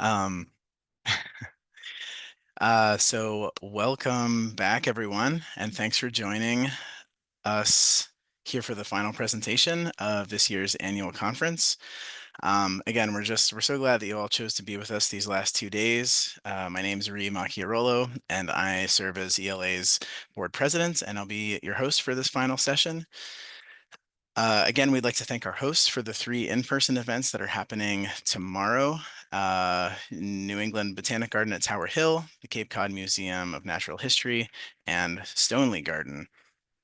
Um, so welcome back, everyone, and thanks for joining us here for the final presentation of this year's annual conference. Again, we're so glad that you all chose to be with us these last 2 days. My name is Ree Macchiarolo, and I serve as ELA's board president, and I'll be your host for this final session. Again, we'd like to thank our hosts for the 3 in-person events that are happening tomorrow. New England Botanic Garden at Tower Hill, the Cape Cod Museum of Natural History, and Stoneleigh Garden.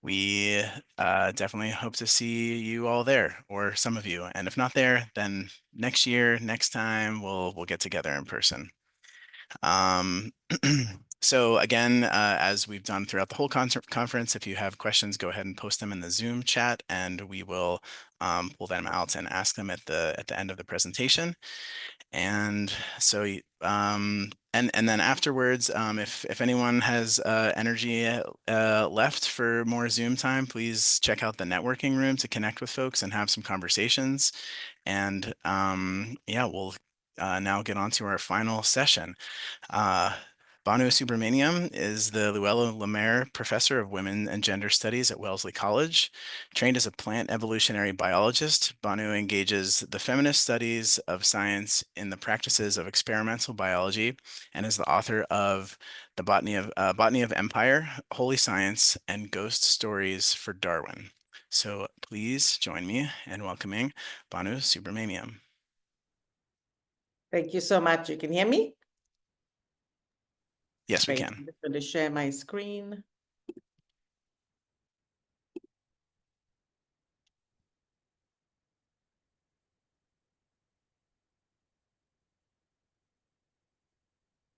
We definitely hope to see you all there, or some of you. And if not there, then next year, next time, we'll get together in person. So again, as we've done throughout the whole conference, if you have questions, go ahead and post them in the Zoom chat, and we will pull them out and ask them at the end of the presentation. And so, and then afterwards, if anyone has energy left for more Zoom time, please check out the networking room to connect with folks and have some conversations. And yeah, we'll now get on to our final session. Banu Subramaniam is the Luella Lemaire Professor of Women and Gender Studies at Wellesley College. Trained as a plant evolutionary biologist, Banu engages the feminist studies of science in the practices of experimental biology and is the author of The Botany of Empire, Holy Science, and Ghost Stories for Darwin. So please join me in welcoming Banu Subramaniam. Thank you so much. You can hear me? Yes, we Great. can. I'm just going to share my screen.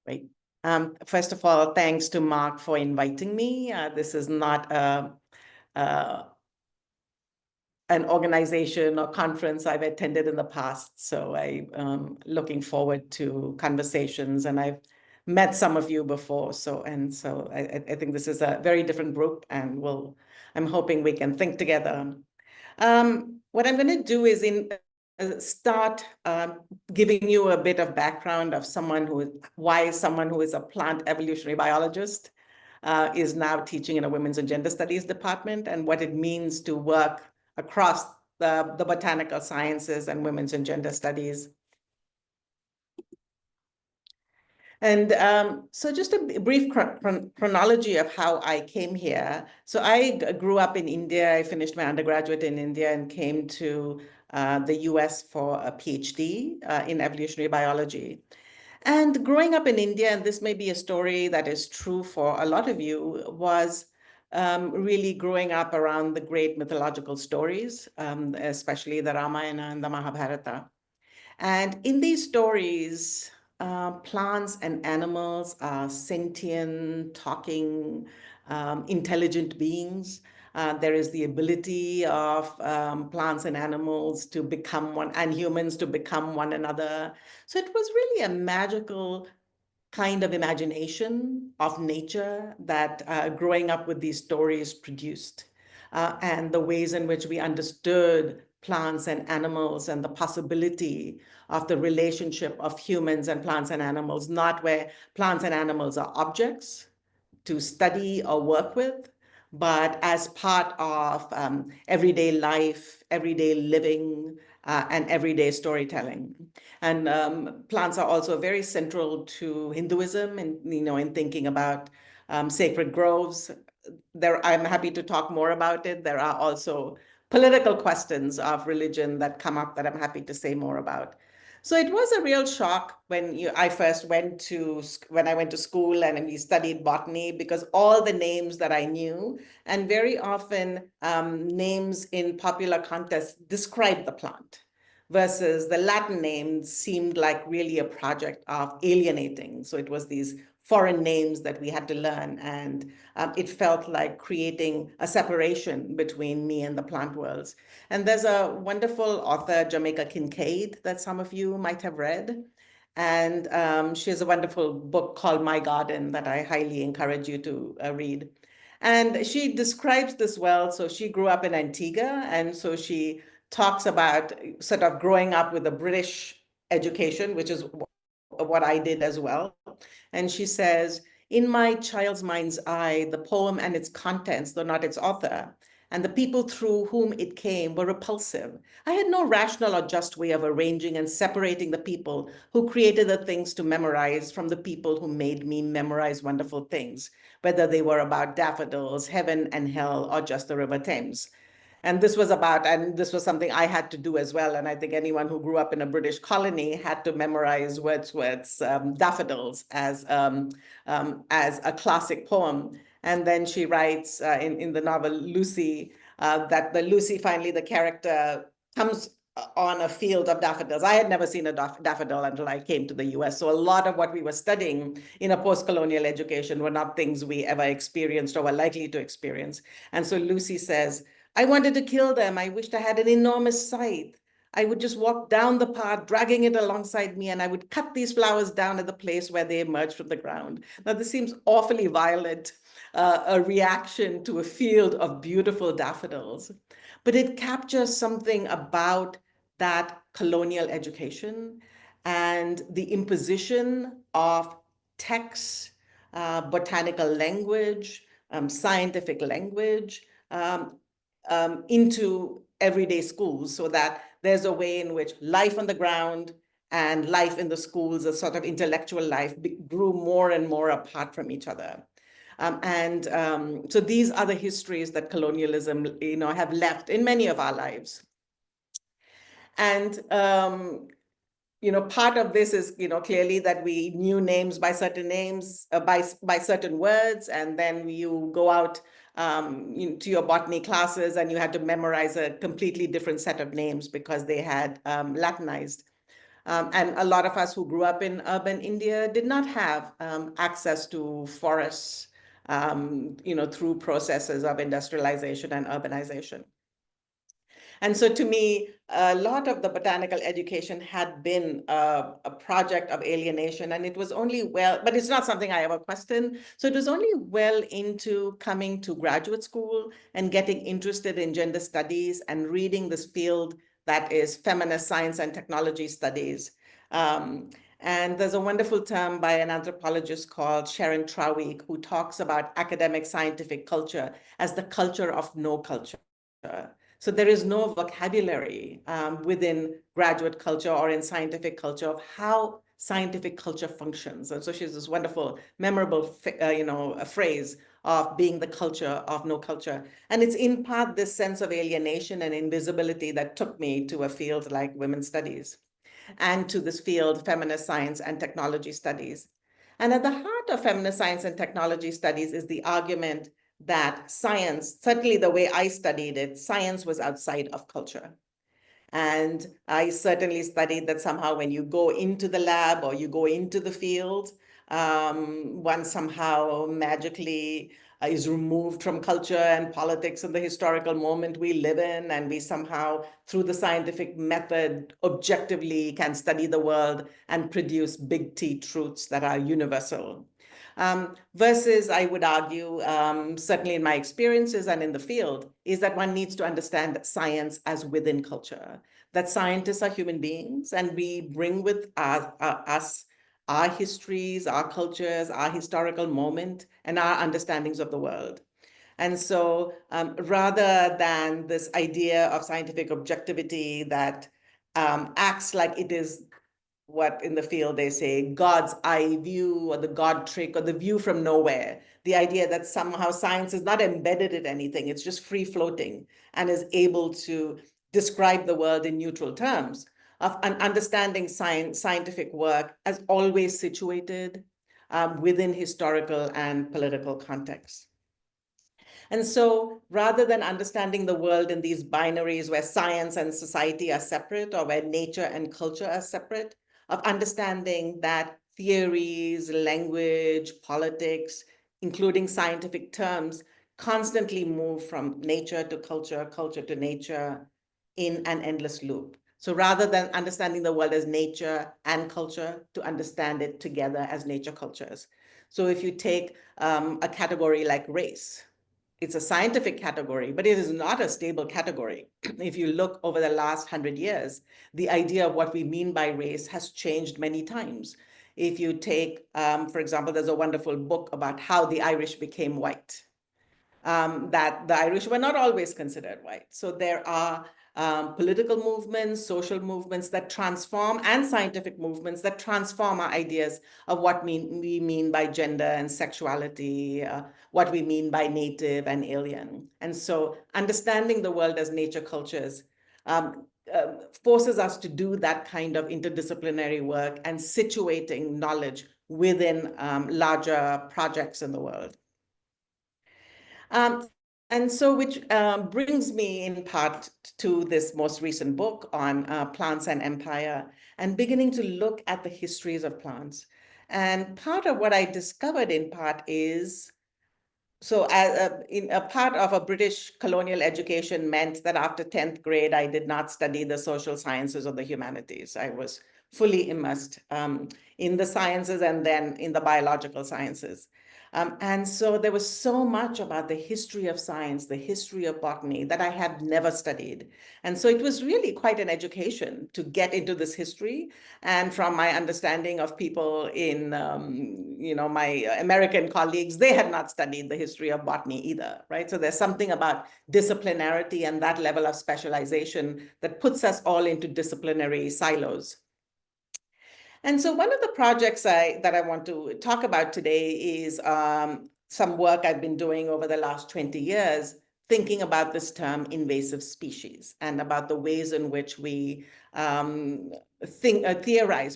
Great. First of all, thanks to Mark for inviting me. This is not an organization or conference I've attended in the past, so I'm looking forward to conversations, and I've met some of you before. So I think this is a very different group, and I'm hoping we can think together. What I'm going to do is start giving you a bit of background of why someone who is a plant evolutionary biologist is now teaching in a women's and gender studies department, and what it means to work across the botanical sciences and women's and gender studies. And so just a brief chronology of how I came here. So I grew up in India. I finished my undergraduate in India and came to the US for a PhD in evolutionary biology. And growing up in India, and this may be a story that is true for a lot of you, was really growing up around the great mythological stories, especially the Ramayana and the Mahabharata. And in these stories, plants and animals are sentient, talking, intelligent beings. There is the ability of plants and animals to become one, and humans to become one another. So it was really a magical kind of imagination of nature that growing up with these stories produced. And the ways in which we understood plants and animals and the possibility of the relationship of humans and plants and animals, not where plants and animals are objects to study or work with, but as part of everyday life, everyday living, and everyday storytelling. And plants are also very central to Hinduism, and in thinking about sacred groves. I'm happy to talk more about it. There are also political questions of religion that come up that I'm happy to say more about. So it was a real shock when I went to school and we studied botany, because all the names that I knew, and very often names in popular contests, describe the plant, versus the Latin names seemed like really a project of alienating. So it was these foreign names that we had to learn, and it felt like creating a separation between me and the plant worlds. And there's a wonderful author, Jamaica Kincaid, that some of you might have read. And she has a wonderful book called My Garden that I highly encourage you to read. And she describes this well. So she grew up in Antigua, and so she talks about sort of growing up with a British education, which is what I did as well. And she says, in my child's mind's eye, the poem and its contents, though not its author, and the people through whom it came were repulsive. I had no rational or just way of arranging and separating the people who created the things to memorize from the people who made me memorize wonderful things, whether they were about daffodils, heaven and hell, or just the River Thames. And this was something I had to do as well. And I think anyone who grew up in a British colony had to memorize Wordsworth's Daffodils as a classic poem. And then she writes in the novel Lucy that Lucy finally, the character, comes on a field of daffodils. I had never seen a daffodil until I came to the US. So a lot of what we were studying in a post-colonial education were not things we ever experienced or were likely to experience. And so Lucy says, I wanted to kill them. I wished I had an enormous scythe. I would just walk down the path, dragging it alongside me, and I would cut these flowers down at the place where they emerged from the ground. Now, this seems awfully violent, a reaction to a field of beautiful daffodils, but it captures something about that colonial education and the imposition of texts, botanical language, scientific language, into everyday schools, so that there's a way in which life on the ground and life in the schools, a sort of intellectual life, grew more and more apart from each other. So these are the histories that colonialism, have left in many of our lives. And part of this is, clearly that we knew names by certain names, by certain words, and then you go out to your botany classes and you had to memorize a completely different set of names because they had Latinized. And a lot of us who grew up in urban India did not have access to forests, through processes of industrialization and urbanization. And so to me, a lot of the botanical education had been a project of alienation, and it was only but it's not something I ever questioned. So it was only well into coming to graduate school and getting interested in gender studies and reading this field that is feminist science and technology studies. And there's a wonderful term by an anthropologist called Sharon Trawick, who talks about academic scientific culture as the culture of no culture. So there is no vocabulary within graduate culture or in scientific culture of how scientific culture functions. And so she has this wonderful, memorable, phrase of being the culture of no culture. And it's in part this sense of alienation and invisibility that took me to a field like women's studies and to this field, feminist science and technology studies. And at the heart of feminist science and technology studies is the argument that science, certainly the way I studied it, science was outside of culture. And I certainly studied that somehow when you go into the lab or you go into the field, one somehow magically is removed from culture and politics and the historical moment we live in, and we somehow, through the scientific method, objectively can study the world and produce big T truths that are universal. Versus, I would argue, certainly in my experiences and in the field, is that one needs to understand science as within culture, that scientists are human beings, and we bring with us our histories, our cultures, our historical moment, and our understandings of the world. And so rather than this idea of scientific objectivity that acts like it is what in the field they say God's eye view or the God trick or the view from nowhere, the idea that somehow science is not embedded in anything, it's just free floating and is able to describe the world in neutral terms, of an understanding scientific work as always situated within historical and political contexts. And so rather than understanding the world in these binaries where science and society are separate or where nature and culture are separate, of understanding that theories, language, politics, including scientific terms, constantly move from nature to culture, culture to nature in an endless loop. So rather than understanding the world as nature and culture, to understand it together as nature cultures. So if you take a category like race, it's a scientific category, but it is not a stable category. If you look over the last 100 years, the idea of what we mean by race has changed many times. If you take, for example, there's a wonderful book about how the Irish became white. That the Irish were not always considered white. So there are political movements, social movements that transform, and scientific movements that transform our ideas of what we mean by gender and sexuality, what we mean by native and alien. And so understanding the world as nature cultures forces us to do that kind of interdisciplinary work and situating knowledge within larger projects in the world. And so which brings me in part to this most recent book on plants and empire and beginning to look at the histories of plants. And part of what I discovered in part is, so in a part of a British colonial education meant that after 10th grade, I did not study the social sciences or the humanities. I was fully immersed in the sciences and then in the biological sciences. And so there was so much about the history of science, the history of botany that I had never studied. And so it was really quite an education to get into this history. And from my understanding of people in, my American colleagues, they had not studied the history of botany either, right? So there's something about disciplinarity and that level of specialization that puts us all into disciplinary silos. And so one of the projects that I want to talk about today is some work I've been doing over the last 20 years, thinking about this term invasive species and about the ways in which we theorize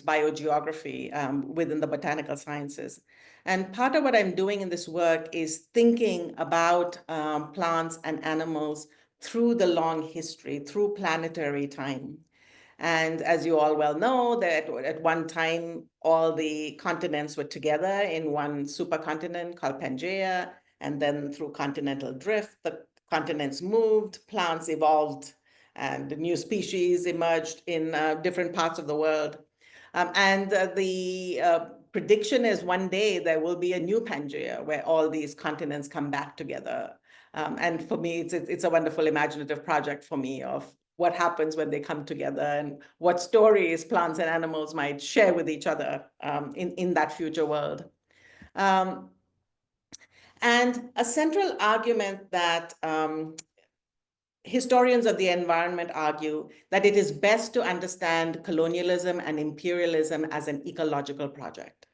biogeography within the botanical sciences. And part of what I'm doing in this work is thinking about plants and animals through the long history, through planetary time. And as you all well know, that at one time, all the continents were together in one supercontinent called Pangaea. And then through continental drift, the continents moved, plants evolved, and new species emerged in different parts of the world. And the prediction is one day there will be a new Pangaea where all these continents come back together. And for me, it's a wonderful imaginative project for me of what happens when they come together and what stories plants and animals might share with each other in that future world. And a central argument that historians of the environment argue that it is best to understand colonialism and imperialism as an ecological project.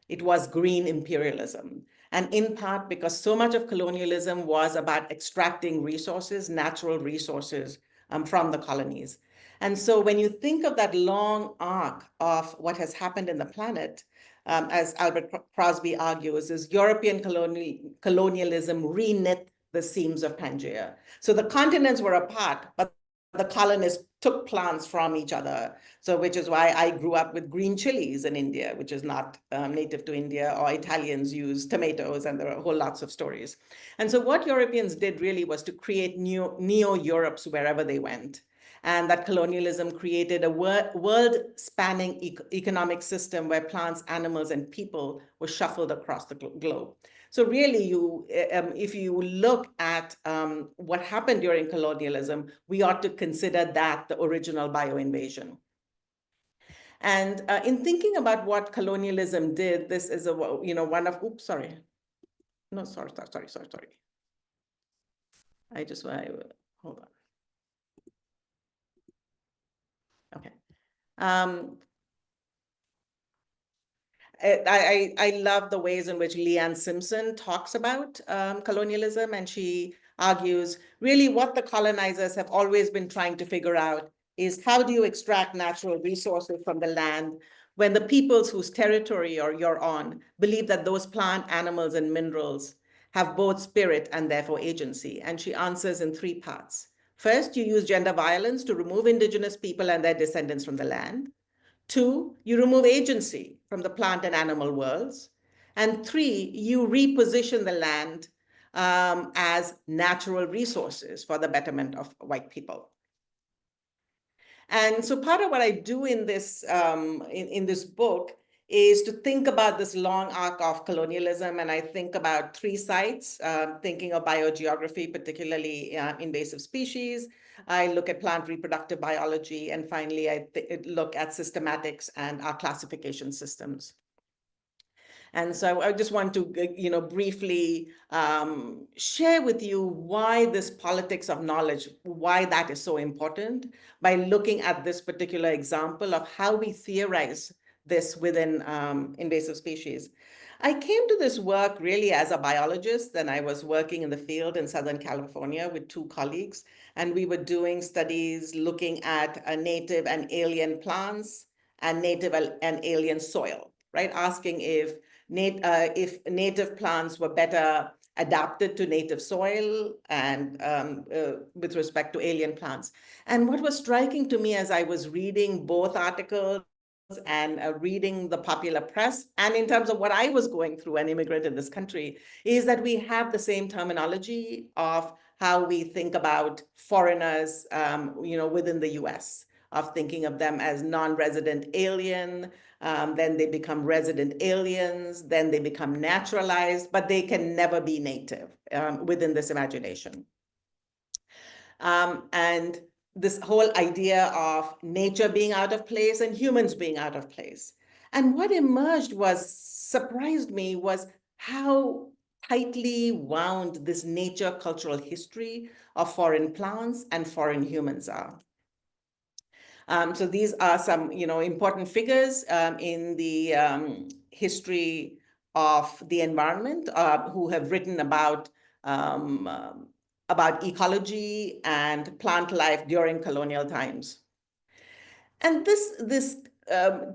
It was green imperialism. And in part because so much of colonialism was about extracting resources, natural resources from the colonies. And so when you think of that long arc of what has happened in the planet, as Albert Crosby argues, is European colonialism reknit the seams of Pangaea. So the continents were apart, but the colonists took plants from each other. So which is why I grew up with green chilies in India, which is not native to India, or Italians use tomatoes, and there are whole lots of stories. And so what Europeans did really was to create neo-Europes wherever they went. And that colonialism created a world-spanning economic system where plants, animals, and people were shuffled across the globe. So really, if you look at what happened during colonialism, we ought to consider that the original bioinvasion. And in thinking about what colonialism did, this is one of, oops, sorry. No, sorry. I just want to, hold on. Okay. I love the ways in which Leanne Simpson talks about colonialism, and she argues really what the colonizers have always been trying to figure out is how do you extract natural resources from the land when the peoples whose territory you're on believe that those plant, animals, and minerals have both spirit and therefore agency. And she answers in three parts. First, you use gender violence to remove indigenous people and their descendants from the land. Two, you remove agency from the plant and animal worlds. And three, you reposition the land as natural resources for the betterment of white people. And so part of what I do in this book is to think about this long arc of colonialism. And I think about three sites, thinking of biogeography, particularly invasive species. I look at plant reproductive biology. And finally, I look at systematics and our classification systems. And so I just want to, briefly share with you why this politics of knowledge, why that is so important by looking at this particular example of how we theorize this within invasive species. I came to this work really as a biologist, and I was working in the field in Southern California with two colleagues, and we were doing studies looking at native and alien plants and native and alien soil, right? Asking if native plants were better adapted to native soil and with respect to alien plants. And what was striking to me as I was reading both articles and reading the popular press, and in terms of what I was going through, an immigrant in this country, is that we have the same terminology of how we think about foreigners, within the US, of thinking of them as non-resident alien, then they become resident aliens, then they become naturalized, but they can never be native within this imagination. And this whole idea of nature being out of place and humans being out of place. And what emerged surprised me was how tightly wound this nature cultural history of foreign plants and foreign humans are. So these are some, important figures in the history of the environment who have written about ecology and plant life during colonial times. And this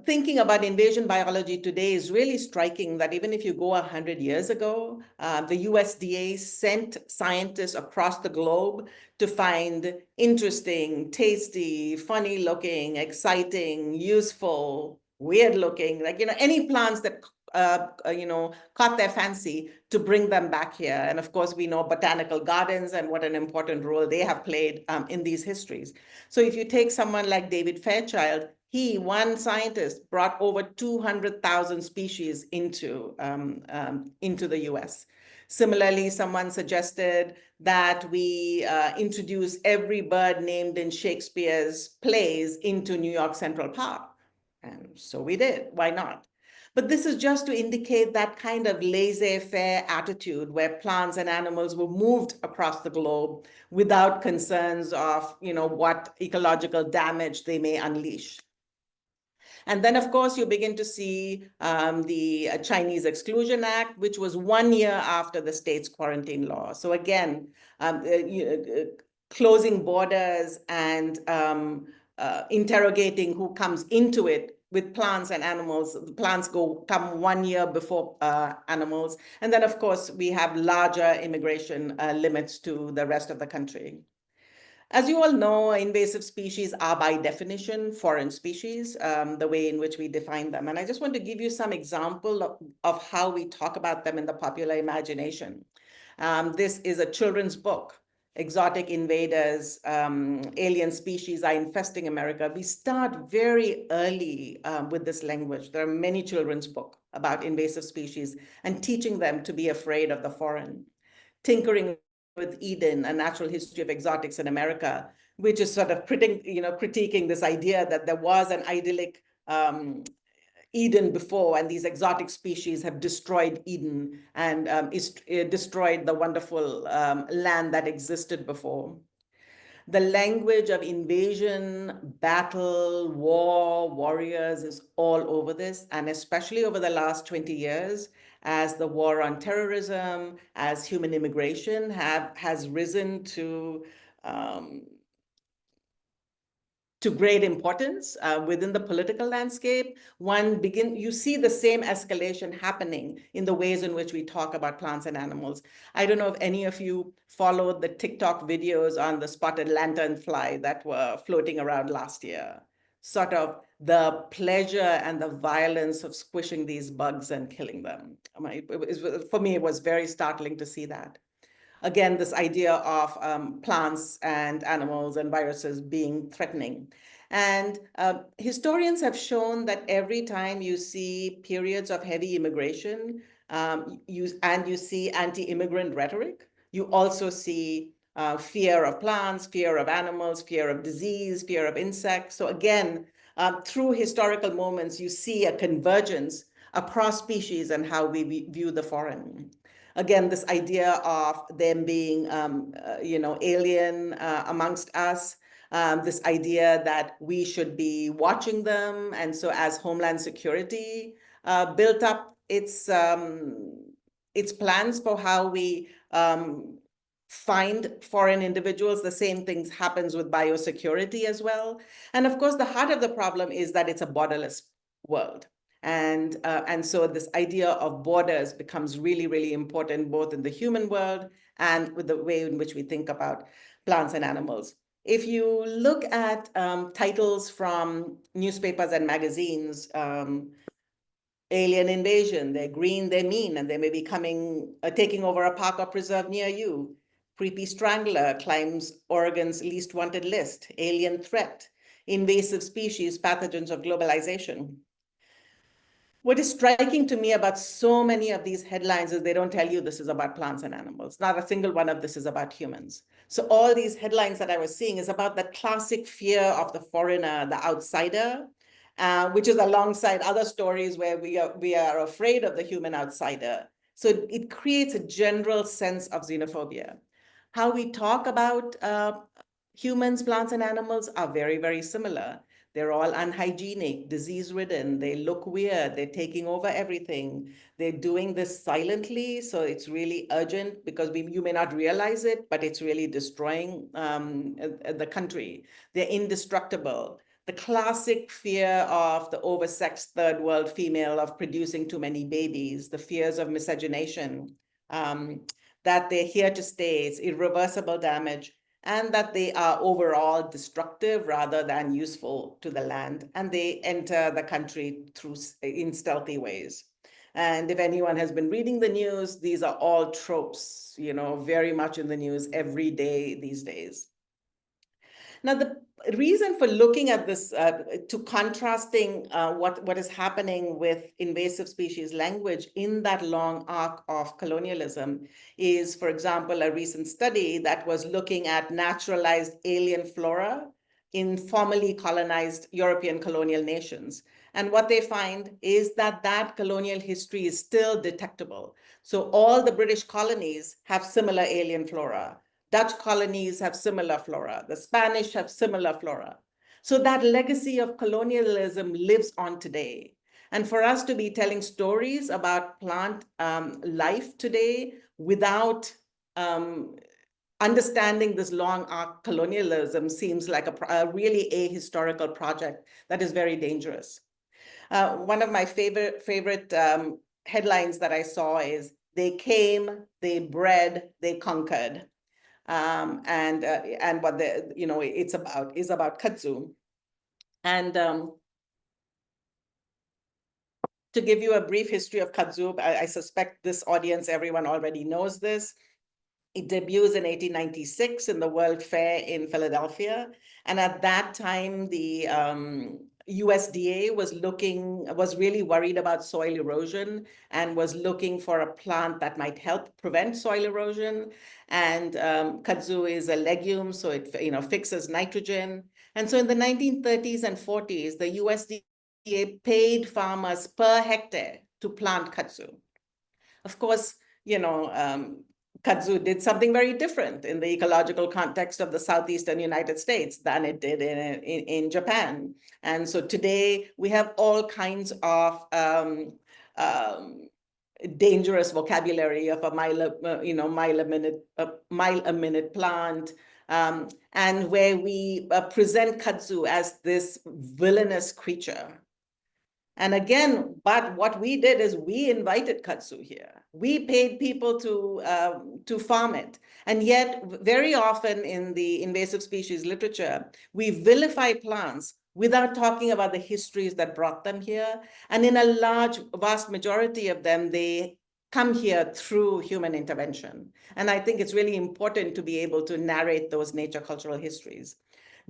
thinking about invasion biology today is really striking, that even if you go 100 years ago, the USDA sent scientists across the globe to find interesting, tasty, funny looking, exciting, useful, weird looking, any plants that caught their fancy, to bring them back here. And of course, we know botanical gardens and what an important role they have played in these histories. So if you take someone like David Fairchild, one scientist, brought over 200,000 species into the US. Similarly, someone suggested that we introduce every bird named in Shakespeare's plays into New York Central Park. And so we did. Why not? But this is just to indicate that kind of laissez-faire attitude where plants and animals were moved across the globe without concerns of, what ecological damage they may unleash. And then, of course, you begin to see the Chinese Exclusion Act, which was 1 year after the state's quarantine law. So again, closing borders and interrogating who comes into it with plants and animals. The plants come 1 year before animals. And then, of course, we have larger immigration limits to the rest of the country. As you all know, invasive species are by definition foreign species, the way in which we define them. And I just want to give you some example of how we talk about them in the popular imagination. This is a children's book, Exotic Invaders, Alien Species Are Infesting America. We start very early with this language. There are many children's books about invasive species and teaching them to be afraid of the foreign. Tinkering with Eden, A Natural History of Exotics in America, which is sort of critiquing this idea that there was an idyllic Eden before, and these exotic species have destroyed Eden and destroyed the wonderful land that existed before. The language of invasion, battle, war, warriors is all over this, and especially over the last 20 years, as the war on terrorism, as human immigration has risen to great importance within the political landscape, you see the same escalation happening in the ways in which we talk about plants and animals. I don't know if any of you followed the TikTok videos on the spotted lanternfly that were floating around last year. Sort of the pleasure and the violence of squishing these bugs and killing them. For me, it was very startling to see that. Again, this idea of plants and animals and viruses being threatening. And historians have shown that every time you see periods of heavy immigration, you see anti-immigrant rhetoric, you also see fear of plants, fear of animals, fear of disease, fear of insects. So again, through historical moments, you see a convergence across species and how we view the foreign. Again, this idea of them being, alien amongst us, this idea that we should be watching them. And so as Homeland Security built up its plans for how we find foreign individuals, the same things happens with biosecurity as well. And of course, the heart of the problem is that it's a borderless world. And so this idea of borders becomes really, really important, both in the human world and with the way in which we think about plants and animals. If you look at titles from newspapers and magazines, alien invasion, they're green, they're mean, and they may be coming, taking over a park or preserve near you. Creepy strangler climbs Oregon's least wanted list. Alien threat. Invasive species, pathogens of globalization. What is striking to me about so many of these headlines is they don't tell you this is about plants and animals. Not a single one of this is about humans. So all these headlines that I was seeing is about the classic fear of the foreigner, the outsider, which is alongside other stories where we are afraid of the human outsider. So it creates a general sense of xenophobia. How we talk about humans, plants, and animals are very, very similar. They're all unhygienic, disease-ridden. They look weird. They're taking over everything. They're doing this silently, so it's really urgent because you may not realize it, but it's really destroying the country. They're indestructible. The classic fear of the oversexed third world female of producing too many babies, the fears of miscegenation, that they're here to stay, it's irreversible damage, and that they are overall destructive rather than useful to the land, and they enter the country in stealthy ways. And if anyone has been reading the news, these are all tropes, very much in the news every day these days. Now, the reason for looking at this, to contrasting what is happening with invasive species language in that long arc of colonialism is, for example, a recent study that was looking at naturalized alien flora in formerly colonized European colonial nations. And what they find is that colonial history is still detectable. So all the British colonies have similar alien flora. Dutch colonies have similar flora. The Spanish have similar flora. So that legacy of colonialism lives on today. And for us to be telling stories about plant life today without understanding this long arc colonialism seems like a really ahistorical project that is very dangerous. One of my favorite headlines that I saw is, they came, they bred, they conquered. And what it's about is about kudzu. And to give you a brief history of kudzu, I suspect this audience, everyone already knows this. It debuts in 1896 in the World Fair in Philadelphia. And at that time, the USDA was really worried about soil erosion and was looking for a plant that might help prevent soil erosion. And kudzu is a legume, so it fixes nitrogen. And so in the 1930s and 40s, the USDA paid farmers per hectare to plant kudzu. Of course, kudzu did something very different in the ecological context of the southeastern United States than it did in Japan. And so today we have all kinds of dangerous vocabulary of a mile a minute plant, and where we present kudzu as this villainous creature. And again, but what we did is we invited kudzu here. We paid people to farm it. And yet, very often in the invasive species literature, we vilify plants without talking about the histories that brought them here. And in a vast majority of them, they come here through human intervention. And I think it's really important to be able to narrate those nature cultural histories.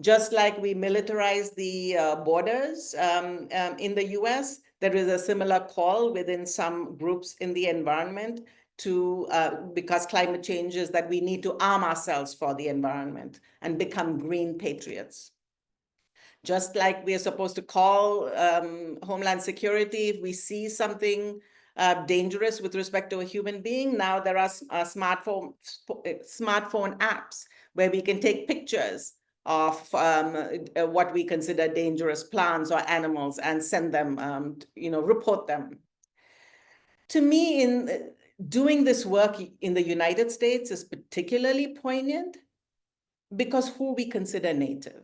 Just like we militarize the borders in the US, there is a similar call within some groups in the environment to, because climate change is that we need to arm ourselves for the environment and become green patriots. Just like we are supposed to call Homeland Security if we see something dangerous with respect to a human being. Now there are smartphone apps where we can take pictures of what we consider dangerous plants or animals and send them, report them. To me, in doing this work in the United States is particularly poignant because who we consider native.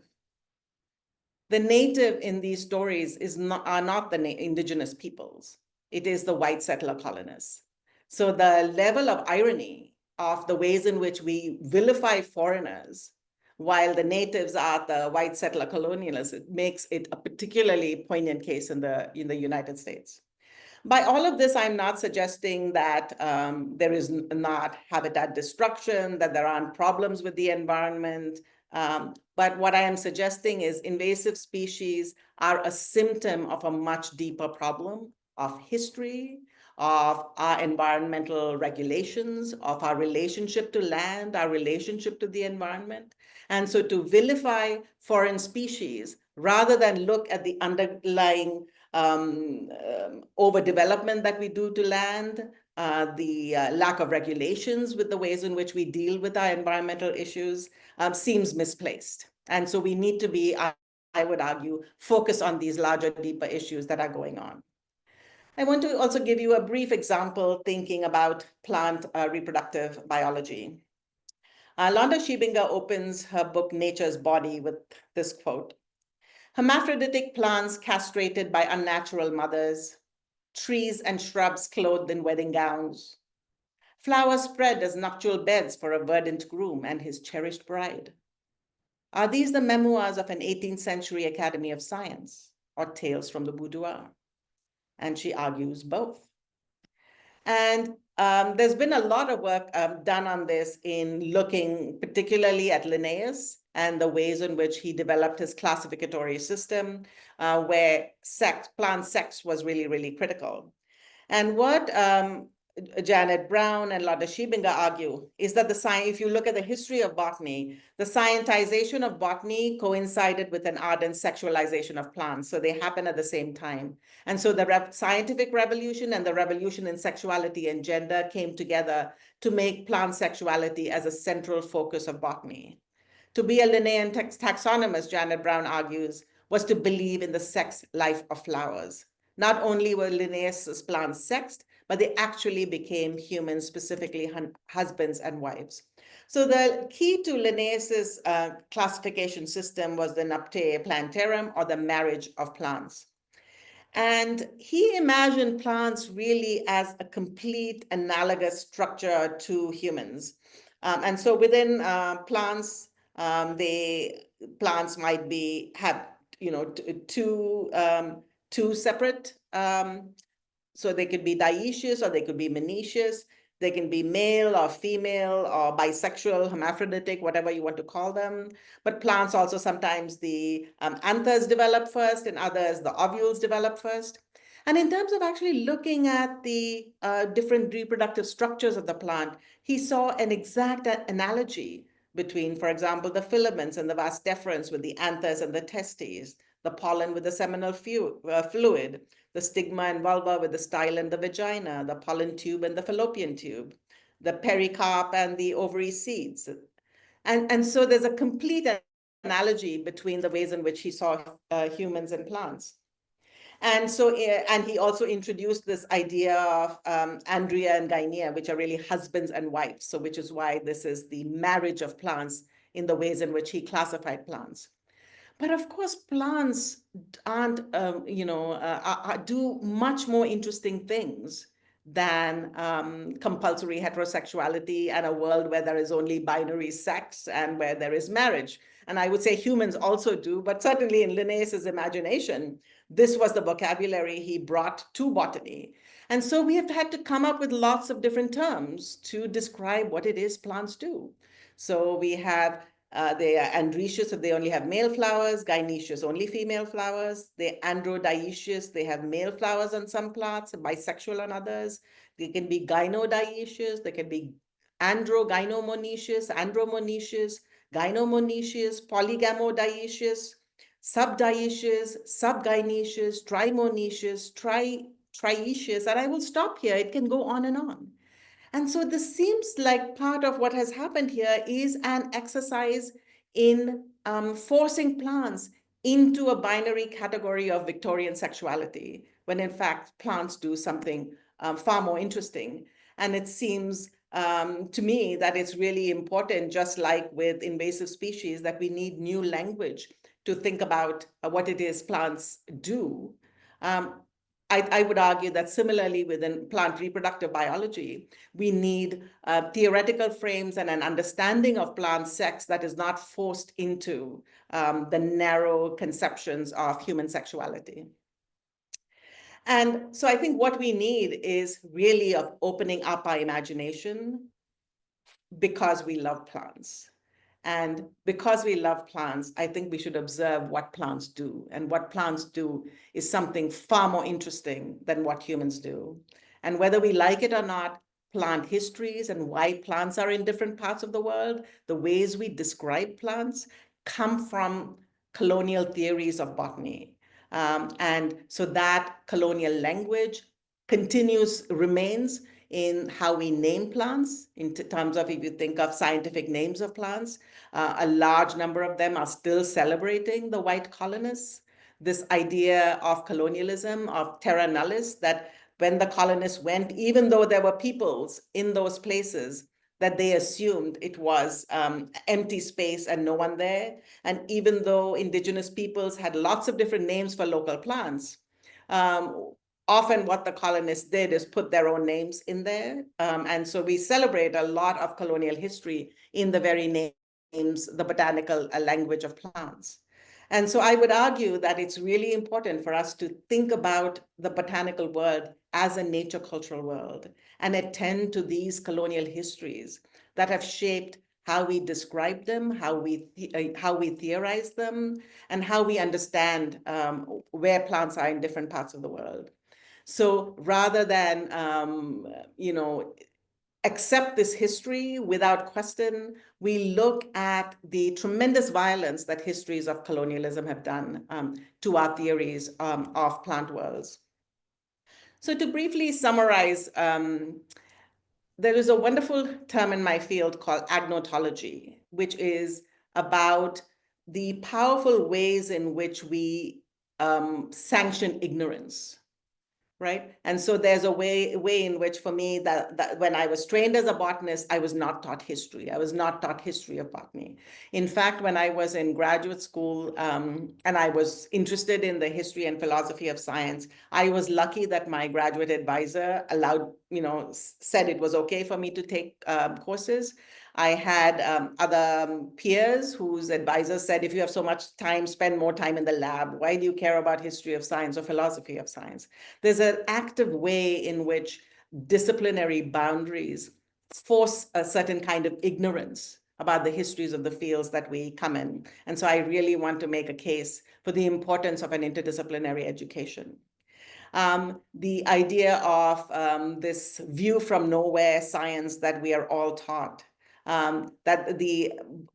The native in these stories are not the indigenous peoples. It is the white settler colonists. So the level of irony of the ways in which we vilify foreigners while the natives are the white settler colonialists, it makes it a particularly poignant case in the United States. By all of this, I'm not suggesting that there is not habitat destruction, that there aren't problems with the environment. But what I am suggesting is invasive species are a symptom of a much deeper problem of history, of our environmental regulations, of our relationship to land, our relationship to the environment. And so to vilify foreign species, rather than look at the underlying overdevelopment that we do to land, the lack of regulations with the ways in which we deal with our environmental issues seems misplaced. And so we need to be, I would argue, focus on these larger, deeper issues that are going on. I want to also give you a brief example thinking about plant reproductive biology. Londa Shibinger opens her book, Nature's Body, with this quote: "Hermaphroditic plants castrated by unnatural mothers, trees and shrubs clothed in wedding gowns, flowers spread as nuptial beds for a verdant groom and his cherished bride. Are these the memoirs of an 18th century Academy of Science or tales from the boudoir?" And she argues both. And there's been a lot of work done on this in looking particularly at Linnaeus and the ways in which he developed his classificatory system, where plant sex was really, really critical. And what Janet Brown and Lotta Shibinger argue is that if you look at the history of botany, the scientization of botany coincided with an ardent sexualization of plants. So they happen at the same time. And so the scientific revolution and the revolution in sexuality and gender came together to make plant sexuality as a central focus of botany. To be a Linnaean taxonomist, Janet Brown argues, was to believe in the sex life of flowers. Not only were Linnaeus' plants sexed, but they actually became humans, specifically husbands and wives. So the key to Linnaeus' classification system was the nuptiae plantarum, or the marriage of plants. And he imagined plants really as a complete analogous structure to humans. And so within plants, plants might have two separate, so they could be dioecious or they could be monoecious. They can be male or female or bisexual, hermaphroditic, whatever you want to call them. But plants also sometimes the anthers develop first, and others the ovules develop first. And in terms of actually looking at the different reproductive structures of the plant, he saw an exact analogy between, for example, the filaments and the vas deferens with the anthers and the testes, the pollen with the seminal fluid, the stigma and vulva with the style and the vagina, the pollen tube and the fallopian tube, the pericarp and the ovary seeds. And so there's a complete analogy between the ways in which he saw humans and plants. And so, and he also introduced this idea of Andrea and Gainea, which are really husbands and wives. So which is why this is the marriage of plants in the ways in which he classified plants. But of course, plants aren't, do much more interesting things than compulsory heterosexuality and a world where there is only binary sex and where there is marriage. And I would say humans also do, but certainly in Linnaeus' imagination, this was the vocabulary he brought to botany. And so we have had to come up with lots of different terms to describe what it is plants do. So we have They are androecious if they only have male flowers, gynoecious only female flowers. They're androdioecious, they have male flowers on some plants, bisexual on others. They can be gynodioecious, they can be androgynomonoecious, andromonoecious, gynomonoecious, polygamodioecious, subdioecious, subgynoecious, trimonoecious, trioecious, and I will stop here. It can go on and on. And so this seems like part of what has happened here is an exercise in forcing plants into a binary category of Victorian sexuality, when in fact plants do something far more interesting. And it seems to me that it's really important, just like with invasive species, that we need new language to think about what it is plants do. Um, I would argue that similarly within plant reproductive biology, we need theoretical frames and an understanding of plant sex that is not forced into the narrow conceptions of human sexuality. And so I think what we need is really of opening up our imagination because we love plants. And because we love plants, I think we should observe what plants do. And what plants do is something far more interesting than what humans do. And whether we like it or not, plant histories and why plants are in different parts of the world, the ways we describe plants come from colonial theories of botany. And so that colonial language remains in how we name plants, in terms of if you think of scientific names of plants. A large number of them are still celebrating the white colonists. This idea of colonialism, of terra nullius, that when the colonists went, even though there were peoples in those places, that they assumed it was empty space and no one there. And even though indigenous peoples had lots of different names for local plants, often what the colonists did is put their own names in there. And so we celebrate a lot of colonial history in the very names, the botanical language of plants. And so I would argue that it's really important for us to think about the botanical world as a nature cultural world and attend to these colonial histories that have shaped how we describe them, how we theorize them, and how we understand where plants are in different parts of the world. So rather than, accept this history without question, we look at the tremendous violence that histories of colonialism have done to our theories of plant worlds. So to briefly summarize, there is a wonderful term in my field called agnotology, which is about the powerful ways in which we sanction ignorance. Right. And so there's a way in which, for me, that when I was trained as a botanist, I was not taught history. I was not taught history of botany. In fact, when I was in graduate school and I was interested in the history and philosophy of science, I was lucky that my graduate advisor said it was okay for me to take courses. I had other peers whose advisors said, if you have so much time, spend more time in the lab. Why do you care about history of science or philosophy of science? There's an active way in which disciplinary boundaries force a certain kind of ignorance about the histories of the fields that we come in. And so I really want to make a case for the importance of an interdisciplinary education. The idea of this view from nowhere science that we are all taught,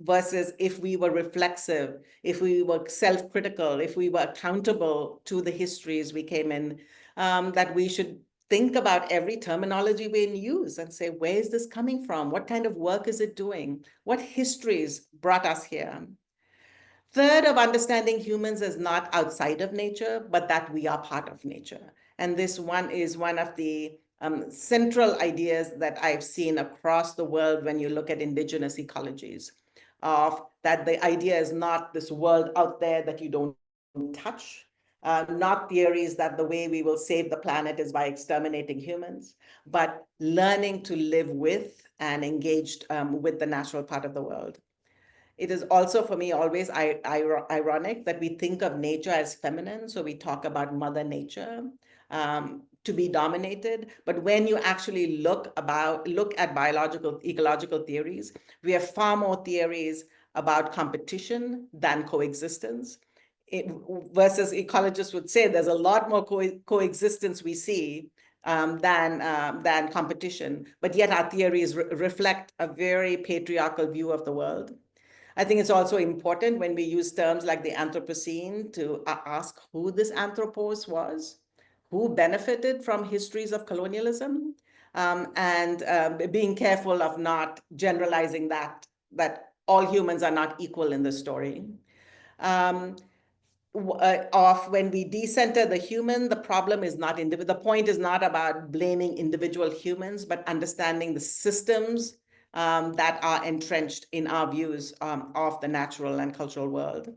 versus if we were reflexive, if we were self-critical, if we were accountable to the histories we came in, that we should think about every terminology we use and say, where is this coming from? What kind of work is it doing? What histories brought us here? Third, of understanding humans as not outside of nature, but that we are part of nature. And this one is one of the central ideas that I've seen across the world when you look at indigenous ecologies, of that the idea is not this world out there that you don't touch, not theories that the way we will save the planet is by exterminating humans, but learning to live with and engaged with the natural part of the world. It is also, for me, always ironic that we think of nature as feminine. So we talk about Mother Nature to be dominated. But when you actually look at biological, ecological theories, we have far more theories about competition than coexistence. Versus ecologists would say there's a lot more coexistence we see than competition, but yet our theories reflect a very patriarchal view of the world. I think it's also important when we use terms like the Anthropocene to ask who this anthropos was, who benefited from histories of colonialism, and being careful of not generalizing that all humans are not equal in the story. Um, of when we decenter the human, the problem is not the point is not about blaming individual humans, but understanding the systems that are entrenched in our views of the natural and cultural world.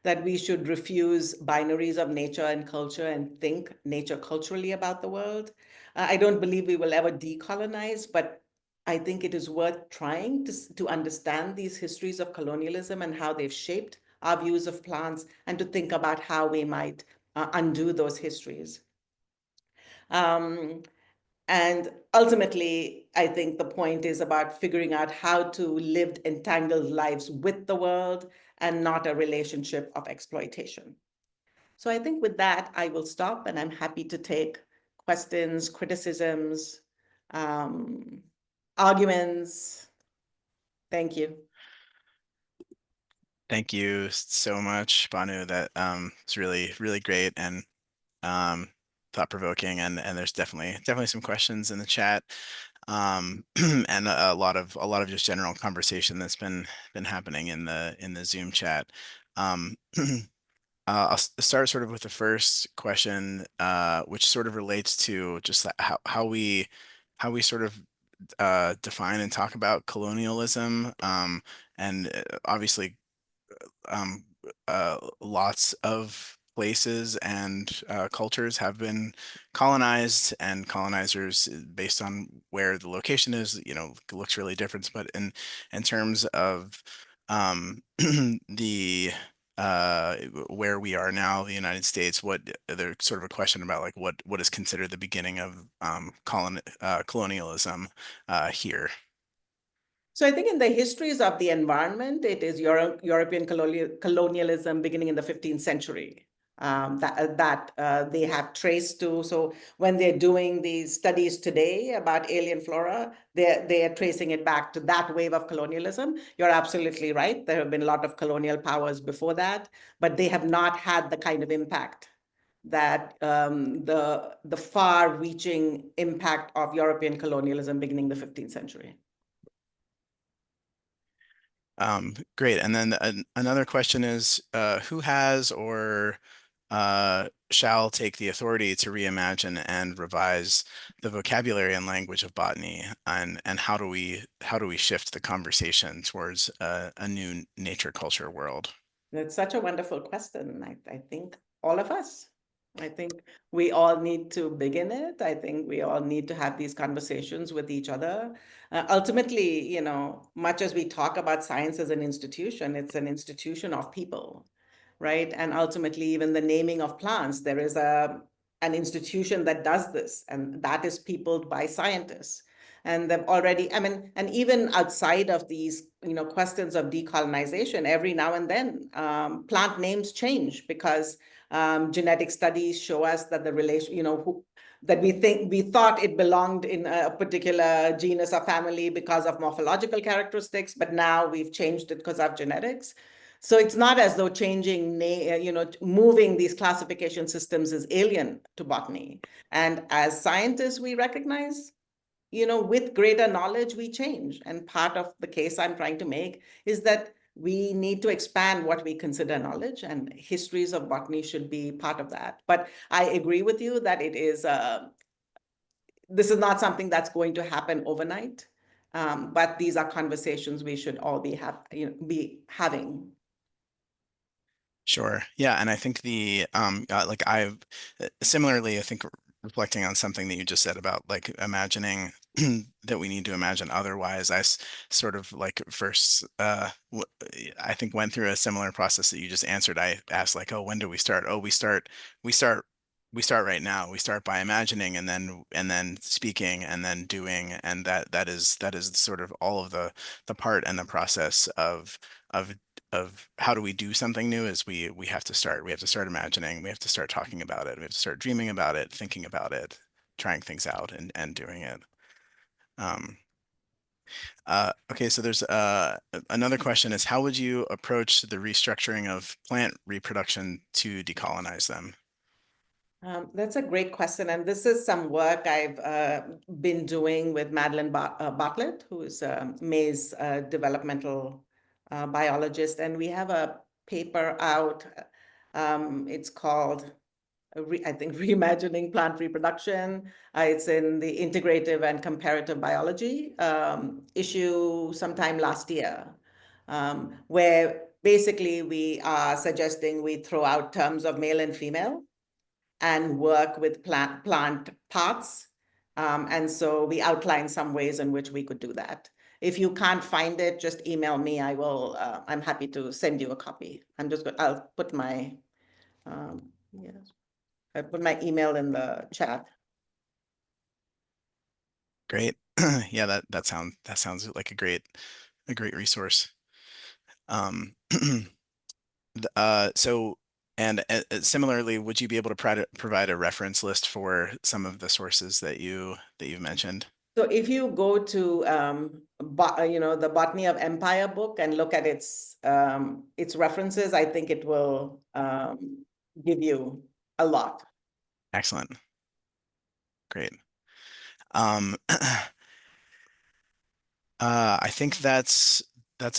That we should refuse binaries of nature and culture and think nature culturally about the world. I don't believe we will ever decolonize, but I think it is worth trying to understand these histories of colonialism and how they've shaped our views of plants, and to think about how we might undo those histories. Um, and ultimately, I think the point is about figuring out how to live entangled lives with the world and not a relationship of exploitation. So I think with that, I will stop, and I'm happy to take questions, criticisms, um, arguments. Thank you. Thank you so much, Banu. That is really, really great and um, thought-provoking. And there's definitely some questions in the chat, and a lot of just general conversation that's been happening in the Zoom chat. I'll start sort of with the first question, which sort of relates to just how we sort of define and talk about colonialism, and obviously um, lots of places and cultures have been colonized, and colonizers, based on where the location is, looks really different. But in terms of the where we are now, the United States, what there's sort of a question about like what is considered the beginning of colonialism here. So I think in the histories of the environment, it is European colonialism beginning in the 15th century that they have traced to. So when they're doing these studies today about alien flora, they're tracing it back to that wave of colonialism. You're absolutely right. There have been a lot of colonial powers before that, but they have not had the kind of impact that the far-reaching impact of European colonialism beginning the 15th century. Great. And then another question is, who has or shall take the authority to reimagine and revise the vocabulary and language of botany, and how do we shift the conversation towards a new nature culture world? That's such a wonderful question. I think all of us. I think we all need to begin it. I think we all need to have these conversations with each other. Ultimately, much as we talk about science as an institution, it's an institution of people, right? And ultimately, even the naming of plants, there is an institution that does this, and that is peopled by scientists. And they've already, I mean, and even outside of these, questions of decolonization, every now and then, plant names change because genetic studies show us that the relation, that we thought it belonged in a particular genus or family because of morphological characteristics, but now we've changed it because of genetics. So it's not as though moving these classification systems is alien to botany. And as scientists, we recognize, with greater knowledge, we change. And part of the case I'm trying to make is that we need to expand what we consider knowledge, and histories of botany should be part of that. But I agree with you that this is not something that's going to happen overnight. But these are conversations we should all be having. Sure. Yeah, and I think like I've similarly, I think reflecting on something that you just said about like imagining that we need to imagine otherwise, sort of like first I think went through a similar process that you just answered. I asked like, oh, when do we start? Oh, we start we start right now. We start by imagining and then speaking and then doing, and that is sort of all of the part and the process of of how do we do something new is we have to start. We have to start imagining, we have to start talking about it, we have to start dreaming about it, thinking about it, trying things out and doing it. Um, okay, so there's another question is how would you approach the restructuring of plant reproduction to decolonize them? That's a great question. And this is some work I've been doing with Madeline Bartlett, who is May's developmental biologist. And we have a paper out. It's called, I think, Reimagining Plant Reproduction. It's in the Integrative and Comparative Biology issue sometime last year, where basically we are suggesting we throw out terms of male and female and work with plant parts. And so we outline some ways in which we could do that. If you can't find it, just email me. I'm happy to send you a copy. I'll put my, yes, I put my email in the chat. Great. Yeah, that sounds like a great resource. Um, so and similarly, would you be able to provide a reference list for some of the sources that you've mentioned? So if you go to the Botany of Empire book and look at its references, I think it will give you a lot. Excellent. Great. Um, I think that's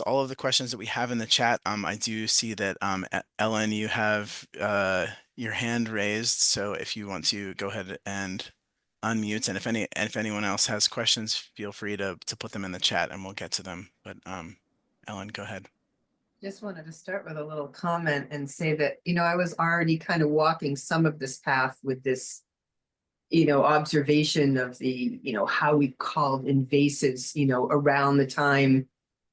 all of the questions that we have in the chat. I do see that Ellen, you have your hand raised, so if you want to go ahead and unmute, and if anyone else has questions, feel free to put them in the chat, and we'll get to them. But Ellen, go ahead. Just wanted to start with a little comment and say that, I was already kind of walking some of this path with this, observation of the, how we called invasives, around the time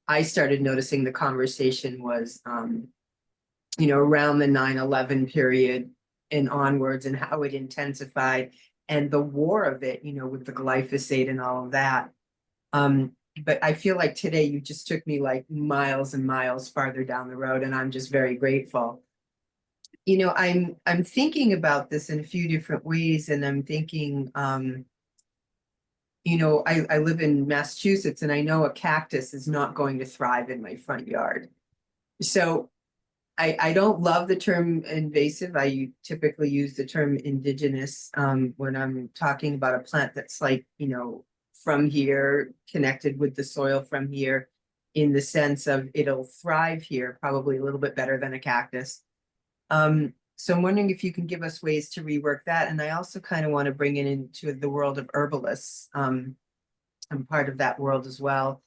I started noticing the conversation was, around the 9/11 period and onwards, and how it intensified and the war of it, with the glyphosate and all of that. But I feel like today you just took me like miles and miles farther down the road, and I'm just very grateful. I'm thinking about this in a few different ways, and I'm thinking, I live in Massachusetts, and I know a cactus is not going to thrive in my front yard. So I don't love the term invasive. I typically use the term indigenous when I'm talking about a plant that's like, from here, connected with the soil from here, in the sense of it'll thrive here, probably a little bit better than a cactus. So I'm wondering if you can give us ways to rework that. And I also kind of want to bring it into the world of herbalists. I'm part of that world as well.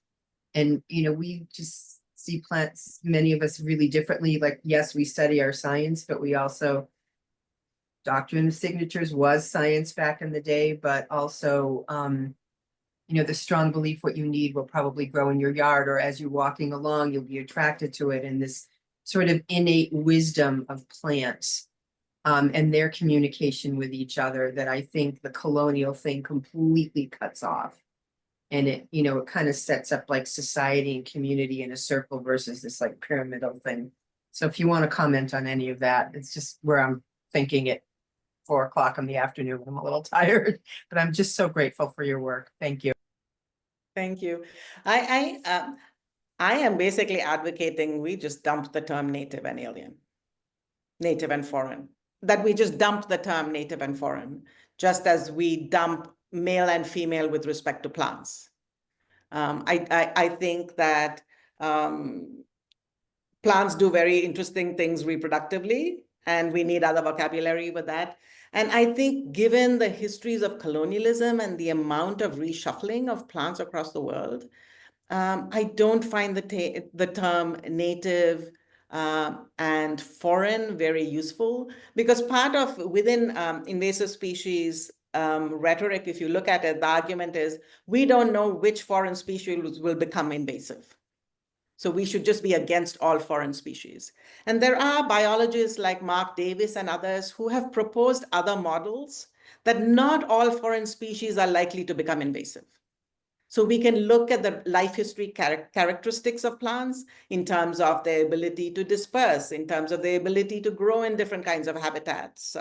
And, we just see plants, many of us really differently. Like, yes, we study our science, but we also, doctrine of signatures was science back in the day, but also, the strong belief what you need will probably grow in your yard, or as you're walking along, you'll be attracted to it. And this sort of innate wisdom of plants and their communication with each other that I think the colonial thing completely cuts off. And it, it kind of sets up like society and community in a circle versus this like pyramidal thing. So if you want to comment on any of that, it's just where I'm thinking at 4 o'clock in the afternoon. I'm a little tired, but I'm just so grateful for your work. Thank you. Thank you. I am basically advocating we just dump the term native and alien, native and foreign, that we just dump the term native and foreign, just as we dump male and female with respect to plants. I think that plants do very interesting things reproductively, and we need other vocabulary with that. And I think given the histories of colonialism and the amount of reshuffling of plants across the world, I don't find the term native and foreign very useful, because part of within invasive species rhetoric, if you look at it, the argument is we don't know which foreign species will become invasive. So we should just be against all foreign species. And there are biologists like Mark Davis and others who have proposed other models that not all foreign species are likely to become invasive. So we can look at the life history characteristics of plants in terms of their ability to disperse, in terms of their ability to grow in different kinds of habitats,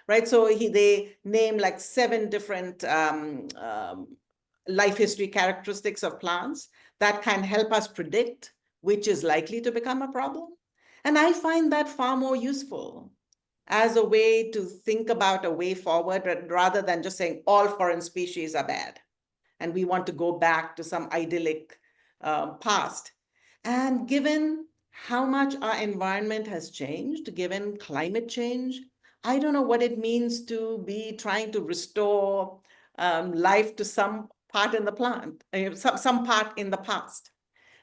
right? So they name like 7 different life history characteristics of plants that can help us predict which is likely to become a problem. And I find that far more useful as a way to think about a way forward rather than just saying all foreign species are bad and we want to go back to some idyllic past. And given how much our environment has changed, given climate change, I don't know what it means to be trying to restore life to some part in the plant, some part in the past.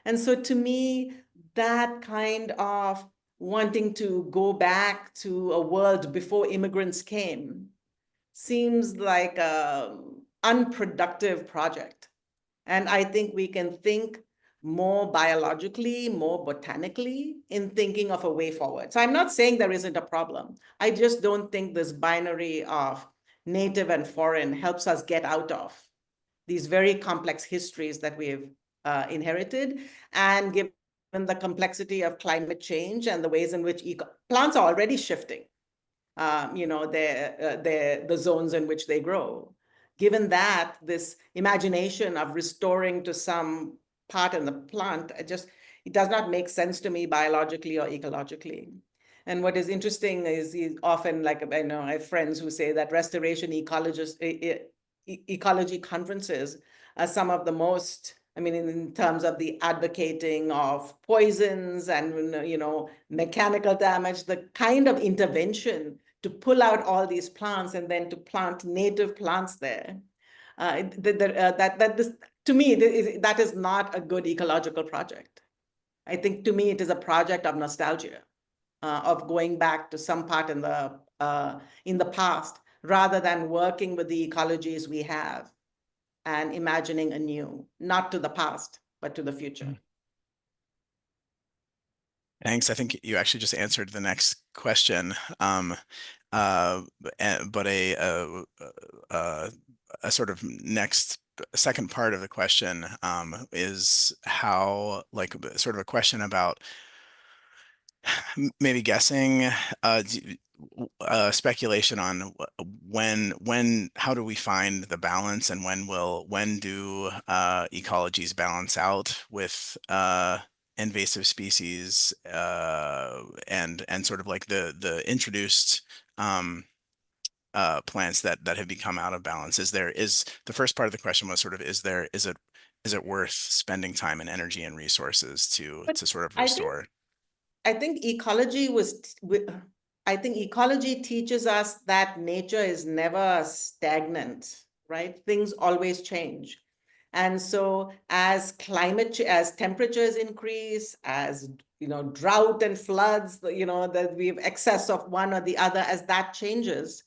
And so to me, that kind of wanting to go back to a world before immigrants came seems like an unproductive project. And I think we can think more biologically, more botanically in thinking of a way forward. So I'm not saying there isn't a problem. I just don't think this binary of native and foreign helps us get out of these very complex histories that we've inherited. And given the complexity of climate change and the ways in which plants are already shifting, the zones in which they grow. Given that, this imagination of restoring to some part in the plant, it does not make sense to me biologically or ecologically. And what is interesting is often, like, I know I have friends who say that restoration ecology conferences are some of the most, I mean, in terms of the advocating of poisons and, mechanical damage, the kind of intervention to pull out all these plants and then to plant native plants there. To me, that is not a good ecological project. I think to me, it is a project of nostalgia, of going back to some part in the past, rather than working with the ecologies we have and imagining anew, not to the past, but to the future. Thanks. I think you actually just answered the next question. But a sort of second part of the question is how, like, sort of a question about maybe guessing, speculation on how do we find the balance, and when do ecologies balance out with invasive species, and sort of like the introduced plants that have become out of balance. Is the first part of the question was sort of, is it worth spending time and energy and resources to sort of restore? I think ecology teaches us that nature is never stagnant, right? Things always change. And so as temperatures increase, as drought and floods, that we have excess of one or the other, as that changes,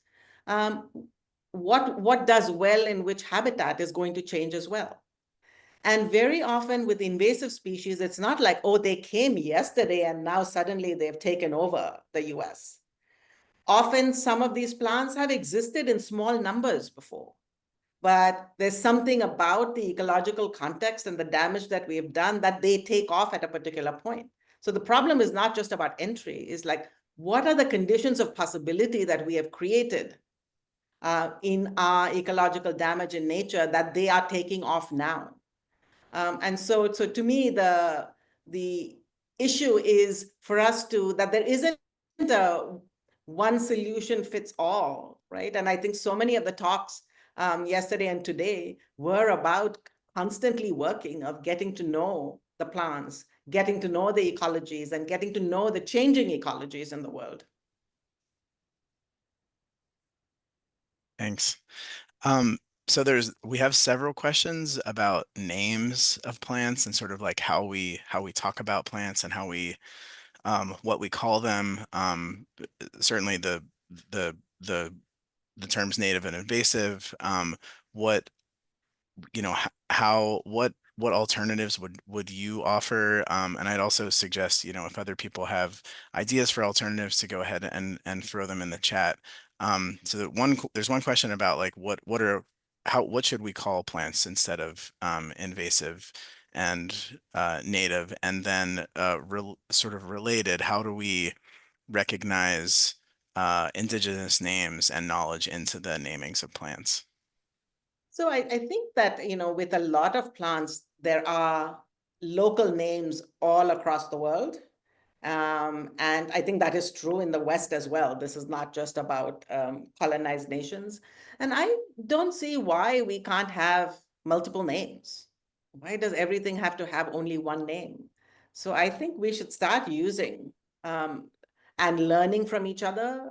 what does well in which habitat is going to change as well. And very often with invasive species, it's not like, oh, they came yesterday and now suddenly they've taken over the US. Often some of these plants have existed in small numbers before, but there's something about the ecological context and the damage that we have done that they take off at a particular point. So the problem is not just about entry, it's like, what are the conditions of possibility that we have created in our ecological damage in nature that they are taking off now? And so to me, the issue is for us that there isn't a one solution fits all, right? And I think so many of the talks yesterday and today were about constantly working of getting to know the plants, getting to know the ecologies, and getting to know the changing ecologies in the world. Thanks. So we have several questions about names of plants and sort of like how we talk about plants and how we what we call them. Certainly the terms native and invasive. What what alternatives would you offer? And I'd also suggest, if other people have ideas for alternatives, to go ahead and throw them in the chat. So there's one question about like what should we call plants instead of invasive and native, and then sort of related, how do we recognize indigenous names and knowledge into the namings of plants? So I think that, with a lot of plants, there are local names all across the world. And I think that is true in the West as well. This is not just about colonized nations. And I don't see why we can't have multiple names. Why does everything have to have only one name? So I think we should start using um, and learning from each other.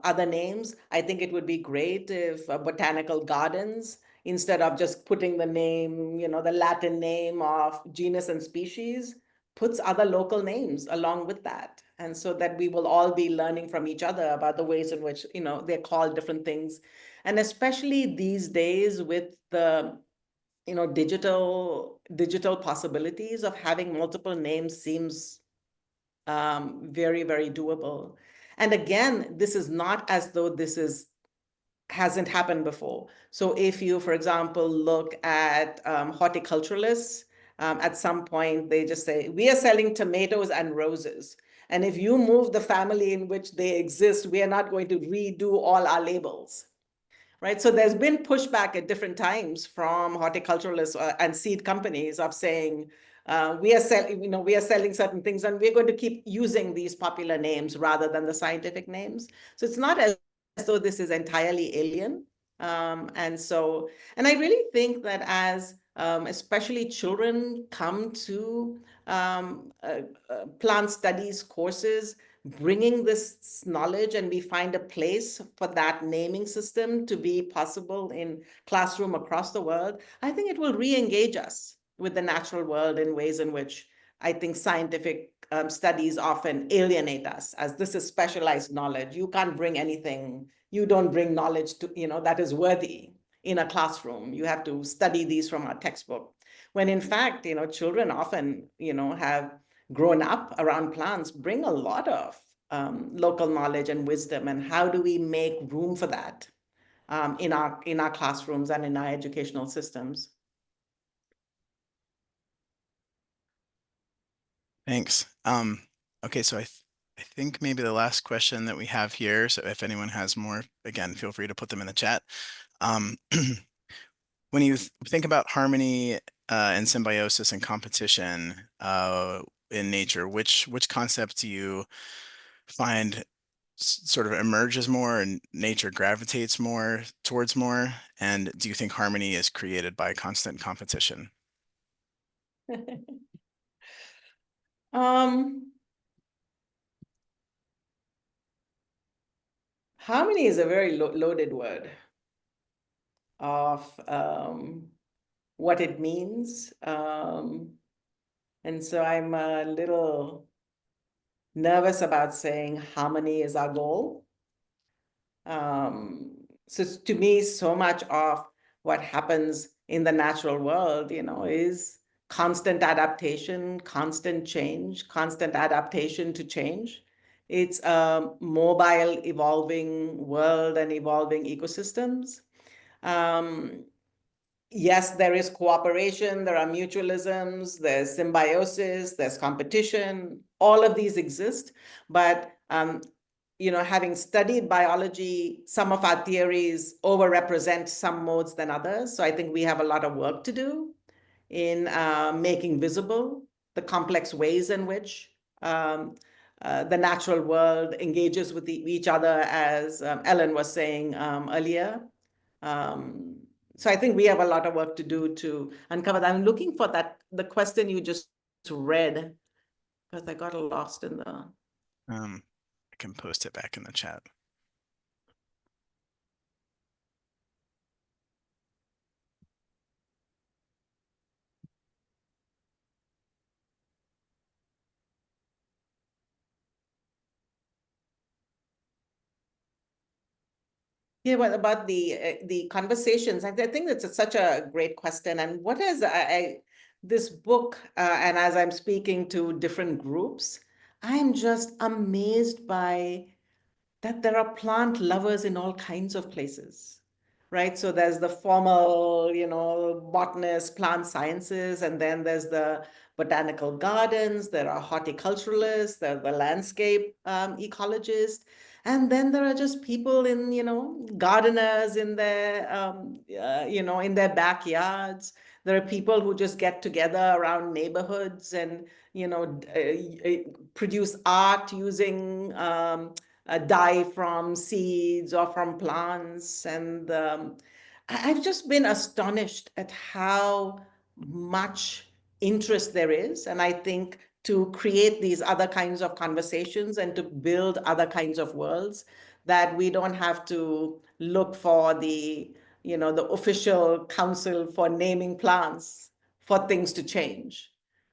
Other names. I think it would be great if botanical gardens, instead of just putting the name, the Latin name of genus and species, puts other local names along with that. And so that we will all be learning from each other about the ways in which, they're called different things. And especially these days with the, digital possibilities of having multiple names seems very, very doable. And again, this is not as though hasn't happened before. So if you, for example, look at horticulturalists, at some point they just say, we are selling tomatoes and roses. And if you move the family in which they exist, we are not going to redo all our labels. Right. So there's been pushback at different times from horticulturalists and seed companies of saying, we are selling, we are selling certain things and we're going to keep using these popular names rather than the scientific names. So it's not as though this is entirely alien. And I really think that as especially children come to plant studies courses, bringing this knowledge, and we find a place for that naming system to be possible in classroom across the world, I think it will re-engage us with the natural world in ways in which I think scientific studies often alienate us, as this is specialized knowledge. You can't bring anything, you don't bring knowledge to, that is worthy in a classroom. You have to study these from a textbook. When in fact, children often, have grown up around plants, bring a lot of local knowledge and wisdom. And how do we make room for that in our classrooms and in our educational systems? Thanks. Okay, so I think maybe the last question that we have here, so if anyone has more, again, feel free to put them in the chat. Um, when you think about harmony and symbiosis and competition in nature, which concept do you find sort of emerges more and nature gravitates more towards more? And do you think harmony is created by constant competition? Harmony is a very loaded word of what it means. And so I'm a little nervous about saying harmony is our goal. So to me, so much of what happens in the natural world, is constant adaptation, constant change, constant adaptation to change. It's a mobile, evolving world and evolving ecosystems. Yes, there is cooperation, there are mutualisms, there's symbiosis, there's competition, all of these exist. But, having studied biology, some of our theories overrepresent some modes than others. So I think we have a lot of work to do in making visible the complex ways in which the natural world engages with each other, as Ellen was saying earlier. So I think we have a lot of work to do to uncover that. I'm looking for the question you just read, because I got lost in the. I can post it back in the chat. Yeah, what about the conversations? I think that's such a great question. And what is this book? And as I'm speaking to different groups, I am just amazed by that there are plant lovers in all kinds of places, right? So there's the formal, botanist, plant sciences, and then there's the botanical gardens, there are horticulturalists, there are the landscape ecologists, and then there are just people in, gardeners in their, in their backyards. There are people who just get together around neighborhoods and, produce art using dye from seeds or from plants. And I've just been astonished at how much interest there is. And I think to create these other kinds of conversations and to build other kinds of worlds, that we don't have to look for the official council for naming plants for things to change.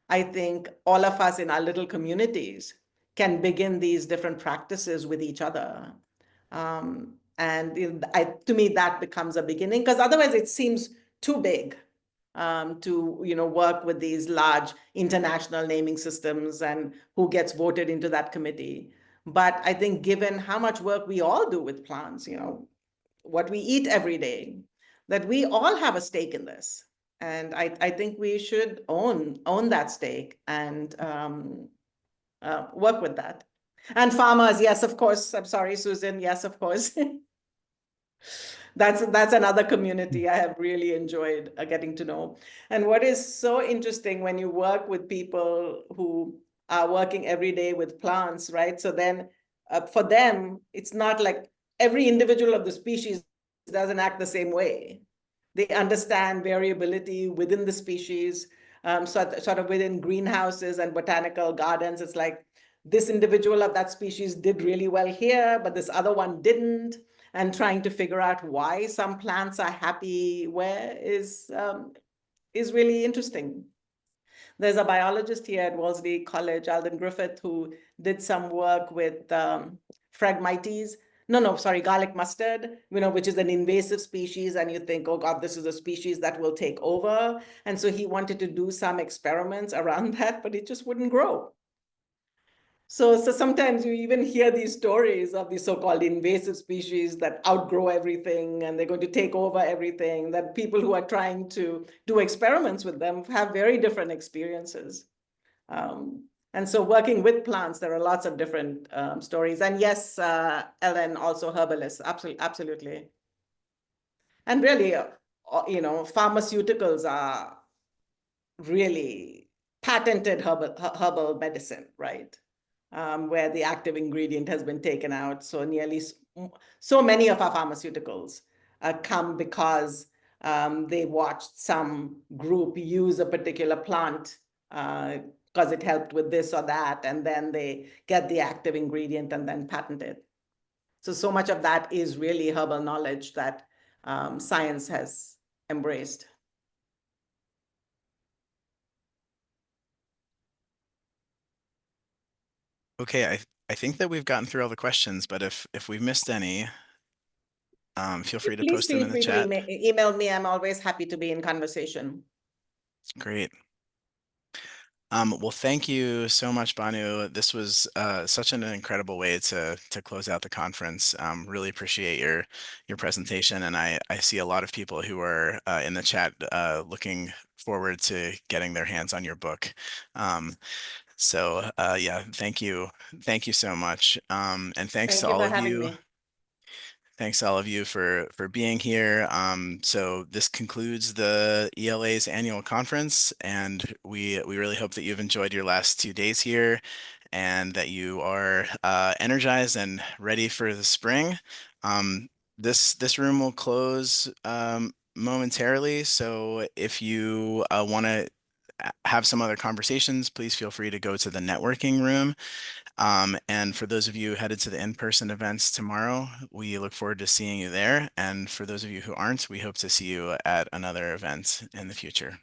I think all of us in our little communities can begin these different practices with each other. And to me, that becomes a beginning, because otherwise it seems too big to work with these large international naming systems and who gets voted into that committee. But I think given how much work we all do with plants, what we eat every day, that we all have a stake in this. And I think we should own that stake and work with that. And farmers, yes, of course. I'm sorry, Susan. Yes, of course. That's another community I have really enjoyed getting to know. And what is so interesting when you work with people who are working every day with plants, right? So then for them, it's not like every individual of the species doesn't act the same way. They understand variability within the species, sort of within greenhouses and botanical gardens. It's like this individual of that species did really well here, but this other one didn't. And trying to figure out why some plants are happy where is really interesting. There's a biologist here at Wolseley College, Alden Griffith, who did some work with Phragmites. No, sorry, garlic mustard, which is an invasive species. And you think, oh God, this is a species that will take over. And so he wanted to do some experiments around that, but it just wouldn't grow. So sometimes you even hear these stories of these so-called invasive species that outgrow everything and they're going to take over everything, that people who are trying to do experiments with them have very different experiences. And so working with plants, there are lots of different stories. And yes, Ellen, also herbalists, absolutely. And really, pharmaceuticals are really patented herbal medicine, right? Where the active ingredient has been taken out. So so many of our pharmaceuticals come because they watched some group use a particular plant because it helped with this or that, and then they get the active ingredient and then patent it. So much of that is really herbal knowledge that science has embraced. Okay, I think that we've gotten through all the questions, but if we've missed any, feel free to Please post them feel in the free to chat. email me. I'm always happy to be in conversation. Great. Well, thank you so much, Banu. This was such an incredible way to close out the conference. Really appreciate your presentation, and I see a lot of people who are in the chat looking forward to getting their hands on your book. So yeah, thank you so much, and thanks Thank to you all for of having you. me. Thanks to all of you for being here. So this concludes the ELA's annual conference, and we really hope that you've enjoyed your last 2 days here, and that you are energized and ready for the spring. This room will close momentarily, so if you want to have some other conversations, please feel free to go to the networking room. And for those of you headed to the in-person events tomorrow, we look forward to seeing you there. And for those of you who aren't, we hope to see you at another event in the future.